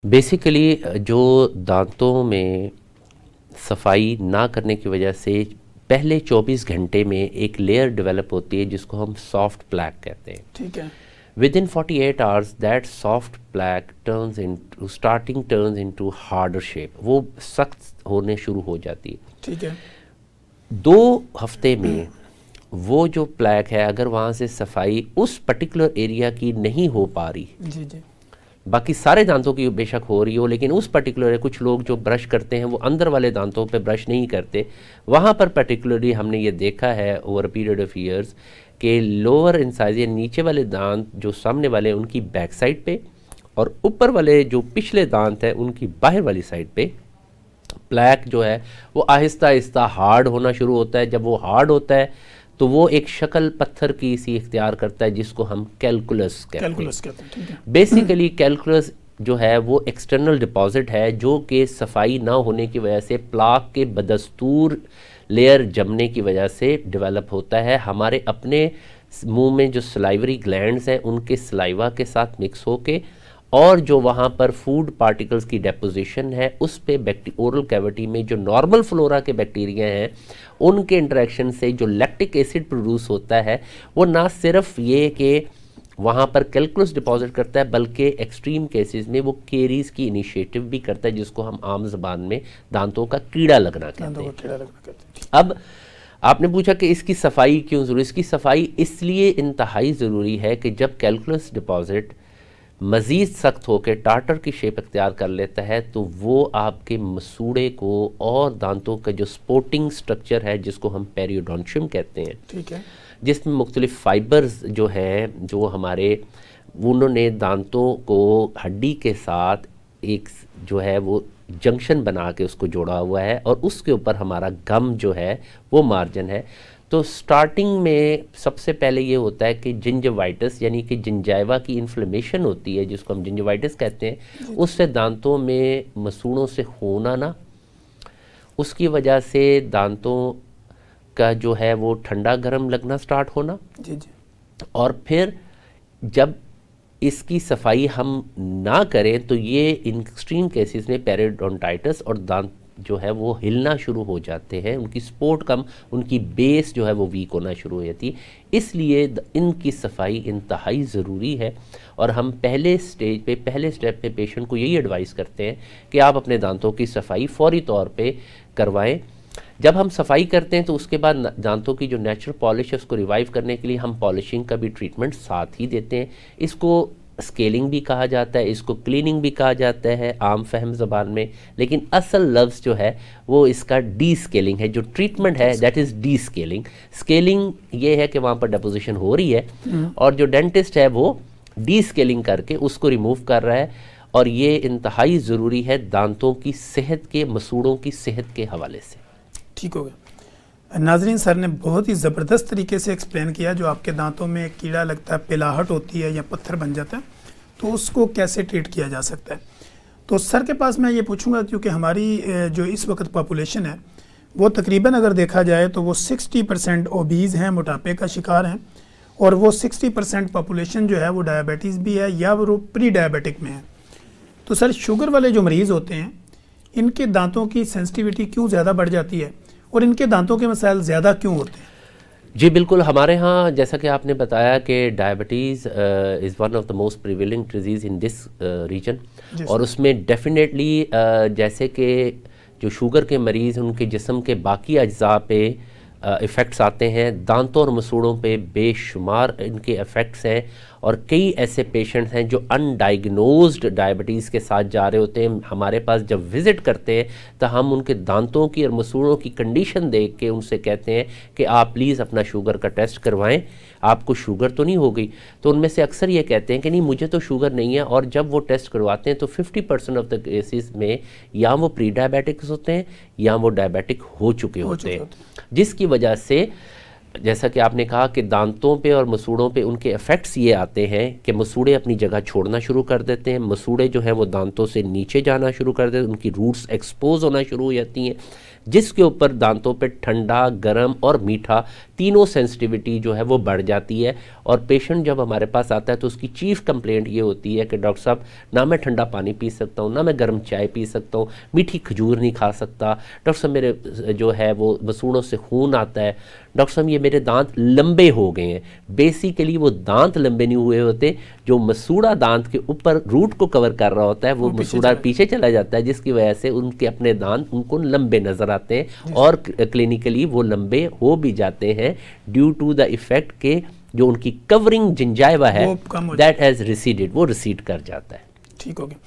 Basically जो दांतों में सफाई ना करने की वजह से पहले 24 घंटे में एक लेयर डेवलप होती है जिसको हम सॉफ्ट प्लैक कहते हैं। ठीक है। With in 48 hours that soft plaque turns into harder shape, वो सख्त होने शुरू हो जाती है। ठीक है। 2 हफ्ते में वो जो प्लैक है, अगर वहाँ से सफाई उस पर्टिकुलर एरिया की नहीं हो पा रही, जी जी, बाकी सारे दांतों की बेशक हो रही हो, लेकिन उस पर्टिकुलर कुछ लोग जो ब्रश करते हैं वो अंदर वाले दांतों पे ब्रश नहीं करते, वहाँ पर पर्टिकुलरली हमने ये देखा है over a period of years कि लोअर इंसाइजर नीचे वाले दांत जो सामने वाले उनकी बैक साइड पे और ऊपर वाले जो पिछले दांत हैं उनकी बाहर वाली साइड पे प्लैक जो है वो आहिस्ता आहिस्ता हार्ड होना शुरू होता है। जब वो हार्ड होता है तो वो एक शक्ल पत्थर की सी इख्तियार करता है जिसको हम कैलकुलस कहते हैं। बेसिकली कैलकुलस जो है वो एक्सटर्नल डिपॉजिट है जो कि सफाई ना होने की वजह से प्लाक के बदस्तूर लेयर जमने की वजह से डेवलप होता है। हमारे अपने मुंह में जो सलाइवरी ग्लैंड्स हैं उनके सलाइवा के साथ मिक्स होके और जो वहाँ पर फूड पार्टिकल्स की डेपोजिशन है उस पे ओरल कैविटी में जो नॉर्मल फ्लोरा के बैक्टीरिया हैं उनके इंटरेक्शन से जो लैक्टिक एसिड प्रोड्यूस होता है वो ना सिर्फ ये कि वहाँ पर कैलकुलस डिपॉजिट करता है बल्कि एक्सट्रीम केसेस में वो केरीज की इनिशिएटिव भी करता है जिसको हम आम जबान में दांतों का कीड़ा लगना कहते हैं। अब आपने पूछा कि इसकी सफाई क्यों ज़रूरी, इसकी सफाई इसलिए इंतहाई ज़रूरी है कि जब कैलकुलस डिपॉजिट मज़ीद सख्त होकर टार्टर की शेप इख्तियार कर लेता है तो वो आपके मसूड़े को और दांतों का जो सपोर्टिंग स्ट्रक्चर है जिसको हम पेरियोडोंशियम कहते हैं, ठीक है, जिसमें मुख्तलिफ फाइबर्स जो हैं जो हमारे उन्होंने दांतों को हड्डी के साथ एक जो है वो जंक्शन बना के उसको जोड़ा हुआ है और उसके ऊपर हमारा गम जो है वो मार्जिन है। तो स्टार्टिंग में सबसे पहले ये होता है कि जिंजवाइटिस यानी कि जिंजाइवा की इन्फ्लेमेशन होती है जिसको हम जिंजवाइटिस कहते हैं, उससे दांतों में मसूड़ों से होना ना, उसकी वजह से दांतों का जो है वो ठंडा गर्म लगना स्टार्ट होना जी जी, और फिर जब इसकी सफाई हम ना करें तो ये इन एक्सट्रीम केसेस में पेरियोडोंटाइटिस और दांत जो है वो हिलना शुरू हो जाते हैं, उनकी सपोर्ट कम, उनकी बेस जो है वो वीक होना शुरू हो जाती है। इसलिए इनकी सफाई इंतहाई ज़रूरी है और हम पहले स्टेप पे पेशेंट को यही एडवाइस करते हैं कि आप अपने दांतों की सफाई फौरी तौर पे करवाएं। जब हम सफाई करते हैं तो उसके बाद दांतों की जो नेचुरल पॉलिश है उसको रिवाइव करने के लिए हम पॉलिशिंग का भी ट्रीटमेंट साथ ही देते हैं। इसको स्केलिंग भी कहा जाता है, इसको क्लीनिंग भी कहा जाता है आम फहम ज़बान में, लेकिन असल लफ्ज़ जो है वो इसका डी स्केलिंग है। जो ट्रीटमेंट है that is D scaling. Scaling ये है कि वहाँ पर डेपोजिशन हो रही है और जो डेंटिस्ट है वो डी स्केलिंग करके उसको रिमूव कर रहा है और ये इंतहाई ज़रूरी है दांतों की सेहत के, मसूड़ों की सेहत के हवाले से। ठीक हो गया। नाजरीन, सर ने बहुत ही ज़बरदस्त तरीके से एक्सप्लेन किया जो आपके दांतों में एक कीड़ा लगता है, पिलाहट होती है या पत्थर बन जाता है, तो उसको कैसे ट्रीट किया जा सकता है। तो सर के पास मैं ये पूछूंगा क्योंकि हमारी जो इस वक्त पॉपुलेशन है वो तकरीबन अगर देखा जाए तो वो 60% ओबीज़ हैं, मोटापे का शिकार हैं, और वो 60% पॉपुलेशन जो है वो डायबिटीज़ भी है या वो प्री डायबिटिक में है। तो सर, शुगर वाले जो मरीज़ होते हैं इनके दांतों की सेंसिटिविटी क्यों ज़्यादा बढ़ जाती है और इनके दांतों के मसाइल ज़्यादा क्यों होते हैं? जी बिल्कुल, हमारे यहाँ जैसा कि आपने बताया कि diabetes is one of the most prevailing disease in this region, और उसमें डेफिनेटली जैसे कि जो शुगर के मरीज़ उनके जिस्म के बाकी अज्जा पे इफ़ेक्ट्स आते हैं, दांतों और मसूड़ों पे बेशुमार इनके इफ़ेक्ट्स हैं और कई ऐसे पेशेंट्स हैं जो अनडाइग्नोज्ड डायबिटीज़ के साथ जा रहे होते हैं। हमारे पास जब विज़िट करते हैं तो हम उनके दांतों की और मसूड़ों की कंडीशन देख के उनसे कहते हैं कि आप प्लीज़ अपना शुगर का टेस्ट करवाएं, आपको शुगर तो नहीं हो गई। तो उनमें से अक्सर ये कहते हैं कि नहीं मुझे तो शुगर नहीं है, और जब वो टेस्ट करवाते हैं तो 50% ऑफ द केसेस में या वो प्री डायबिटिक्स होते हैं या वो डायबिटिक हो चुके होते हैं, जिसकी वजह से जैसा कि आपने कहा कि दांतों पे और मसूड़ों पे उनके इफ़ेक्ट्स ये आते हैं कि मसूड़े अपनी जगह छोड़ना शुरू कर देते हैं, मसूड़े जो हैं वो दांतों से नीचे जाना शुरू कर देते हैं, उनकी रूट्स एक्सपोज होना शुरू हो जाती हैं, जिसके ऊपर दांतों पे ठंडा, गर्म और मीठा तीनों सेंसिटिविटी जो है वो बढ़ जाती है। और पेशेंट जब हमारे पास आता है तो उसकी चीफ कंप्लेंट ये होती है कि डॉक्टर साहब ना मैं ठंडा पानी पी सकता हूँ, ना मैं गर्म चाय पी सकता हूँ, मीठी खजूर नहीं खा सकता, डॉक्टर साहब मेरे जो है वो मसूड़ों से खून आता है, डॉक्टर साहब ये मेरे दांत लंबे हो गए हैं। बेसिकली वो दांत लंबे नहीं हुए होते, जो मसूड़ा दांत के ऊपर रूट को कवर कर रहा होता है वो मसूड़ा पीछे चला जाता है, जिसकी वजह से उनके अपने दांत उनको लंबे नजर आते हैं और क्लिनिकली वो लंबे हो भी जाते हैं ड्यू टू द इफेक्ट के जो उनकी कवरिंग जिंजाइवा है दैट हैज रिसीडेड, वो रिसीड कर जाता है। ठीक हो गया।